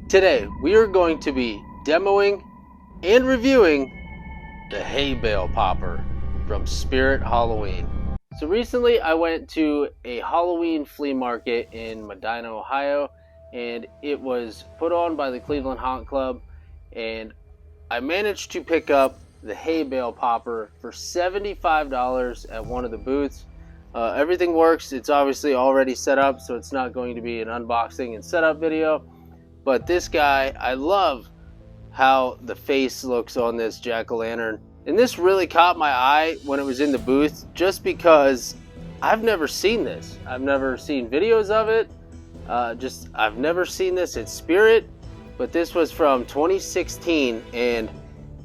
Today we are going to be demoing and reviewing the hay bale popper from Spirit Halloween. So recently I went to a Halloween flea market in Medina, Ohio, and it was put on by the Cleveland Haunt Club, and I managed to pick up the hay bale popper for $75 at one of the booths. Everything works. It's obviously already set up, so it's not going to be an unboxing and setup video. But this guy, I love how the face looks on this jack-o'-lantern. And this really caught my eye when it was in the booth, just because I've never seen this. I've never seen videos of it. I've never seen this at Spirit, but this was from 2016, and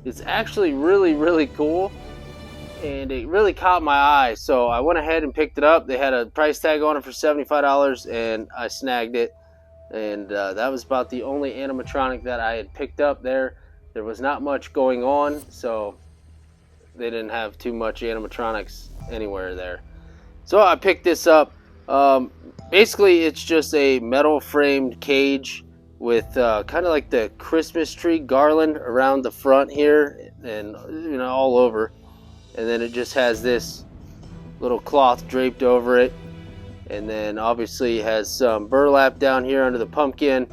it's actually really cool. And it really caught my eye, so I went ahead and picked it up. They had a price tag on it for $75, and I snagged it. And that was about the only animatronic that I had picked up there. There was not much going on, so they didn't have too much animatronics anywhere there. So I picked this up. Basically, it's just a metal framed cage with kind of like the Christmas tree garland around the front here and all over. And then it just has this little cloth draped over it. And then obviously has some burlap down here under the pumpkin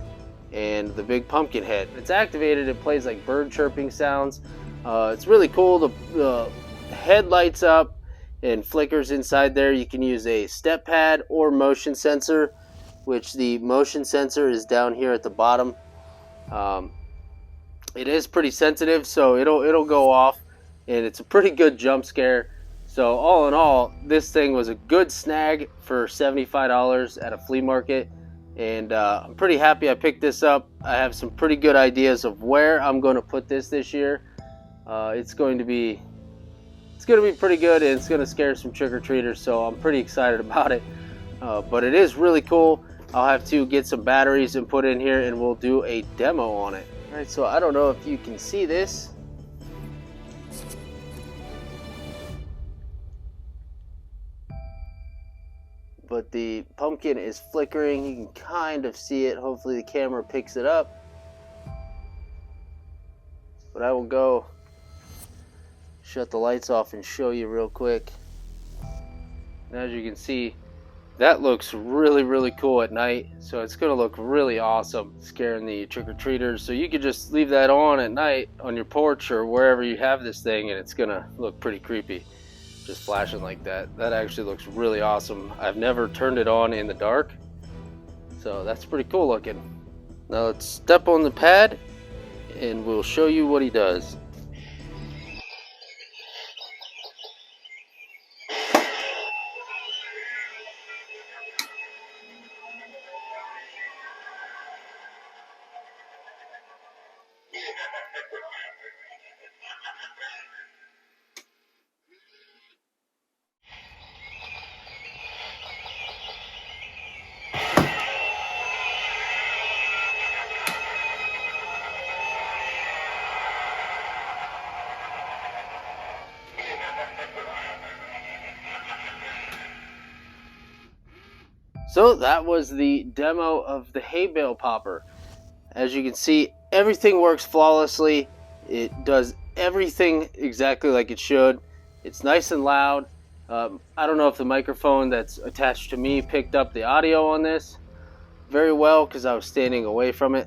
and the big pumpkin head. It's activated, it plays like bird chirping sounds. It's really cool. The head lights up and flickers inside there. You can use a step pad or motion sensor, which the motion sensor is down here at the bottom. It is pretty sensitive, so it'll go off, and it's a pretty good jump scare. So all in all, this thing was a good snag for $75 at a flea market, and I'm pretty happy I picked this up. I have some pretty good ideas of where I'm going to put this year. It's going to be pretty good, and it's going to scare some trick-or-treaters, so I'm pretty excited about it. But it is really cool. I'll have to get some batteries and put in here, and we'll do a demo on it. All right, so I don't know if you can see this. But the pumpkin is flickering. You can kind of see it. Hopefully the camera picks it up. But I will go shut the lights off and show you real quick. And as you can see, that looks really cool at night. So it's going to look really awesome scaring the trick-or-treaters. So you could just leave that on at night on your porch or wherever you have this thing, and it's going to look pretty creepy. Just flashing like that. That actually looks really awesome. I've never turned it on in the dark, so that's pretty cool looking. Now let's step on the pad and we'll show you what he does. So that was the demo of the hay bale popper. As you can see, everything works flawlessly. It does everything exactly like it should. It's nice and loud. I don't know if the microphone that's attached to me picked up the audio on this very well because I was standing away from it,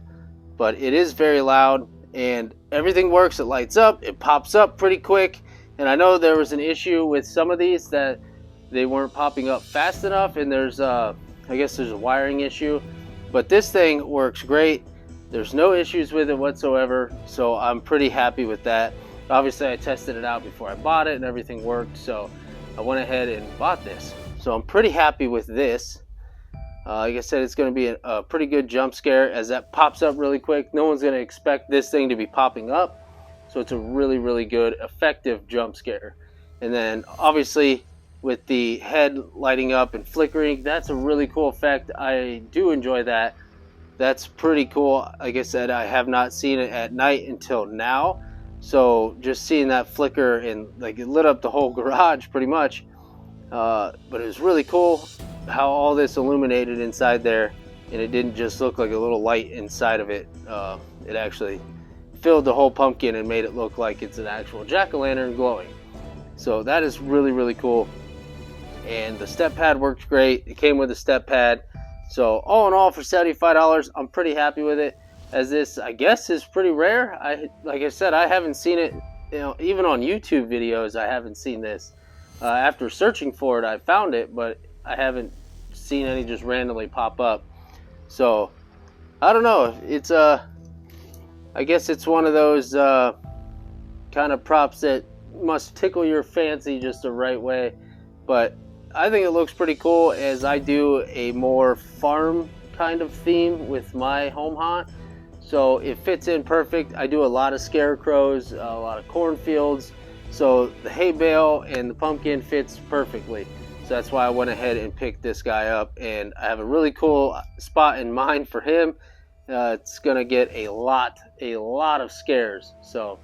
but it is very loud and everything works. It lights up, it pops up pretty quick, and I know there was an issue with some of these that they weren't popping up fast enough, and I guess there's a wiring issue, but this thing works great. There's no issues with it whatsoever, so I'm pretty happy with that. Obviously I tested it out before I bought it and everything worked, so I went ahead and bought this. So I'm pretty happy with this. Like I said, it's going to be a pretty good jump scare as that pops up really quick. No one's going to expect this thing to be popping up, so it's a really good, effective jump scare. And then obviously with the head lighting up and flickering, that's a really cool effect. I do enjoy that. That's pretty cool. Like I said, I have not seen it at night until now, so just seeing that flicker and like it lit up the whole garage pretty much. But it was really cool how all this illuminated inside there, and it didn't just look like a little light inside of it. It actually filled the whole pumpkin and made it look like it's an actual jack-o'-lantern glowing. So that is really, really cool. And the step pad works great. It came with a step pad. So all in all, for $75, I'm pretty happy with it, as this, I guess, is pretty rare. Like I said, I haven't seen it, even on YouTube videos, I haven't seen this. After searching for it, I found it, but I haven't seen any just randomly pop up. So I don't know. It's I guess it's one of those kind of props that must tickle your fancy just the right way. But I think it looks pretty cool, as I do a more farm kind of theme with my home haunt. So it fits in perfect. I do a lot of scarecrows, a lot of cornfields. So the hay bale and the pumpkin fits perfectly. So that's why I went ahead and picked this guy up. And I have a really cool spot in mind for him. It's going to get a lot of scares. So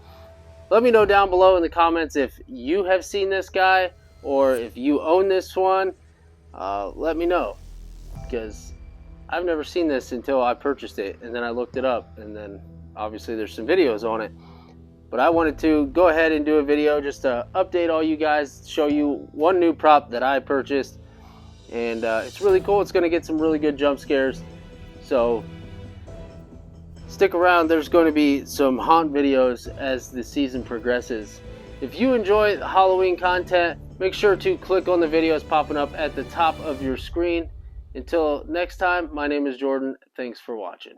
let me know down below in the comments if you have seen this guy, or if you own this one. Let me know, because I've never seen this until I purchased it, and then I looked it up, and then obviously there's some videos on it. But I wanted to go ahead and do a video just to update all you guys, show you one new prop that I purchased, and it's really cool. It's going to get some really good jump scares, so stick around. There's going to be some haunt videos as the season progresses. If you enjoy Halloween content, make sure to click on the videos popping up at the top of your screen. Until next time, my name is Jordan. Thanks for watching.